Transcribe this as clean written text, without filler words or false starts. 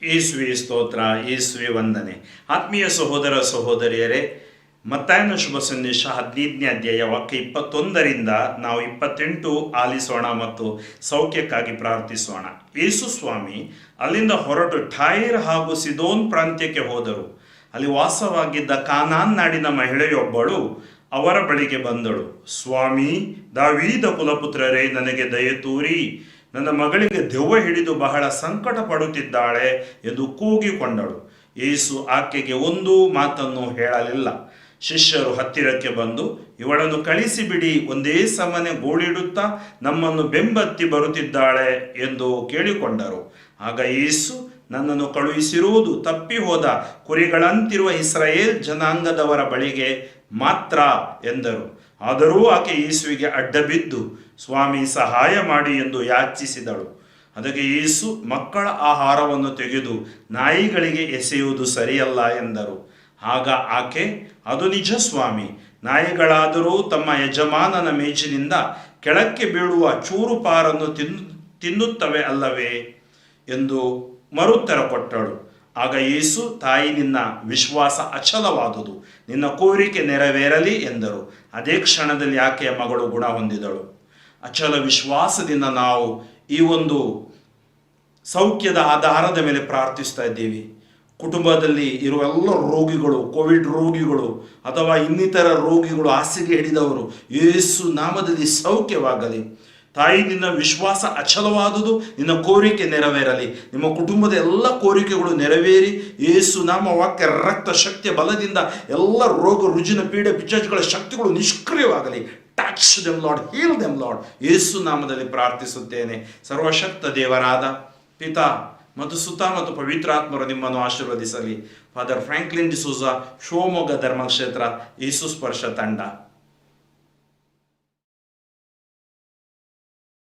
ಯೇಸುವೆ ಸ್ತೋತ್ರ, ಯೇಸುವೆ ವಂದನೆ. ಆತ್ಮೀಯ ಸಹೋದರ ಸಹೋದರಿಯರೇ, ಮತ್ತಾಯನ ಶುಭ ಸಂದೇಶ 15ನೇ ಅಧ್ಯಾಯ ವಾಕ್ಯ 21ರಿಂದ ನಾವು 28 ಆಲಿಸೋಣ ಮತ್ತು ಸೌಖ್ಯಕ್ಕಾಗಿ ಪ್ರಾರ್ಥಿಸೋಣ. ಯೇಸು ಸ್ವಾಮಿ ಅಲ್ಲಿಂದ ಹೊರಟು ಟೈರ್ ಹಾಗೂ ಸಿದೋನ್ ಪ್ರಾಂತ್ಯಕ್ಕೆ ಹೋದರು. ಅಲ್ಲಿ ವಾಸವಾಗಿದ್ದ ಕಾನಾನ್ ನಾಡಿನ ಮಹಿಳೆಯೊಬ್ಬಳು ಅವರ ಬಳಿಗೆ ಬಂದಳು. ಸ್ವಾಮಿ, ದಾವೀದ ಕುಲಪುತ್ರರೇ, ನನಗೆ ದಯೆ ತೋರಿ, ನನ್ನ ಮಗಳಿಗೆ ದೆವ್ವ ಹಿಡಿದು ಬಹಳ ಸಂಕಟ ಪಡುತ್ತಿದ್ದಾಳೆ ಎಂದು ಕೂಗಿಕೊಂಡಳು. ಯೇಸು ಆಕೆಗೆ ಒಂದು ಮಾತನ್ನು ಹೇಳಲಿಲ್ಲ. ಶಿಷ್ಯರು ಹತ್ತಿರಕ್ಕೆ ಬಂದು, ಇವಳನ್ನು ಕಳಿಸಿಬಿಡಿ, ಒಂದೇ ಸಮನೆ ಗೋಳಿಡುತ್ತಾ ನಮ್ಮನ್ನು ಬೆಂಬತ್ತಿ ಬರುತ್ತಿದ್ದಾಳೆ ಎಂದು ಕೇಳಿಕೊಂಡರು. ಆಗ ಯೇಸು, ನನ್ನನ್ನು ಕಳುಹಿಸಿರುವುದು ತಪ್ಪಿ ಹೋದ ಕುರಿಗಳಂತಿರುವ ಇಸ್ರಾಯೇಲ್ ಜನಾಂಗದವರ ಬಳಿಗೆ ಮಾತ್ರ ಎಂದರು. ಆದರೂ ಆಕೆ ಯೇಸುವಿಗೆ ಅಡ್ಡಬಿದ್ದು, ಸ್ವಾಮಿ ಸಹಾಯ ಮಾಡಿ ಎಂದು ಯಾಚಿಸಿದಳು. ಅದಕ್ಕೆ ಯೇಸು, ಮಕ್ಕಳ ಆಹಾರವನ್ನು ತೆಗೆದು ನಾಯಿಗಳಿಗೆ ಎಸೆಯುವುದು ಸರಿಯಲ್ಲ ಎಂದರು. ಆಗ ಆಕೆ, ಅದು ನಿಜ ಸ್ವಾಮಿ, ನಾಯಿಗಳಾದರೂ ತಮ್ಮ ಯಜಮಾನನ ಮೇಜಿನಿಂದ ಕೆಳಕ್ಕೆ ಬೀಳುವ ಚೂರುಪಾರನ್ನು ತಿನ್ನುತ್ತವೆ ಅಲ್ಲವೇ ಎಂದು ಮರುತ್ತರ ಕೊಟ್ಟಳು. ಆಗ ಯೇಸು, ತಾಯಿ, ನಿನ್ನ ವಿಶ್ವಾಸ ಅಚಲವಾದುದು, ನಿನ್ನ ಕೋರಿಕೆ ನೆರವೇರಲಿ ಎಂದರು. ಅದೇ ಕ್ಷಣದಲ್ಲಿ ಆಕೆಯ ಮಗಳು ಗುಣ ಹೊಂದಿದಳು. ಅಚಲ ವಿಶ್ವಾಸದಿಂದ ನಾವು ಈ ಒಂದು ಸೌಖ್ಯದ ಆಧಾರದ ಮೇಲೆ ಪ್ರಾರ್ಥಿಸ್ತಾ ಇದ್ದೀವಿ. ಕುಟುಂಬದಲ್ಲಿ ಇರುವ ಎಲ್ಲ ರೋಗಿಗಳು, ಕೋವಿಡ್ ರೋಗಿಗಳು ಅಥವಾ ಇನ್ನಿತರ ರೋಗಿಗಳು, ಹಾಸಿಗೆ ಹಿಡಿದವರು, ಯೇಸು ನಾಮದಲ್ಲಿ ಸೌಖ್ಯವಾಗಲಿ. ತಾಯಿ, ನಿನ್ನ ವಿಶ್ವಾಸ ಅಚಲವಾದುದು, ನಿನ್ನ ಕೋರಿಕೆ ನೆರವೇರಲಿ. ನಿಮ್ಮ ಕುಟುಂಬದ ಎಲ್ಲ ಕೋರಿಕೆಗಳು ನೆರವೇರಿ ಯೇಸು ನಾಮ ವಾಕ್ಯ ರಕ್ತ ಶಕ್ತಿಯ ಬಲದಿಂದ ಎಲ್ಲ ರೋಗ ರುಜಿನ ಪೀಡೆ ಪಿಚಾಚುಗಳ ಶಕ್ತಿಗಳು ನಿಷ್ಕ್ರಿಯವಾಗಲಿ. Touch them lord, heal them lord. Yesu ನಾಮದಲ್ಲಿ ಪ್ರಾರ್ಥಿಸುತ್ತೇನೆ. ಸರ್ವಶಕ್ತ ದೇವರಾದ ಪಿತಾ ಮತ್ತು ಸುತ ಮತ್ತು ಪವಿತ್ರಾತ್ಮರು ನಿಮ್ಮನ್ನು ಆಶೀರ್ವದಿಸಲಿ. ಫಾದರ್ ಫ್ರಾಂಕ್ಲಿನ್ ಡಿಸೂಜಾ, ಶಿವಮೊಗ್ಗ ಧರ್ಮಕ್ಷೇತ್ರ, ಯೇಸು ಸ್ಪರ್ಶ ತಂಡ.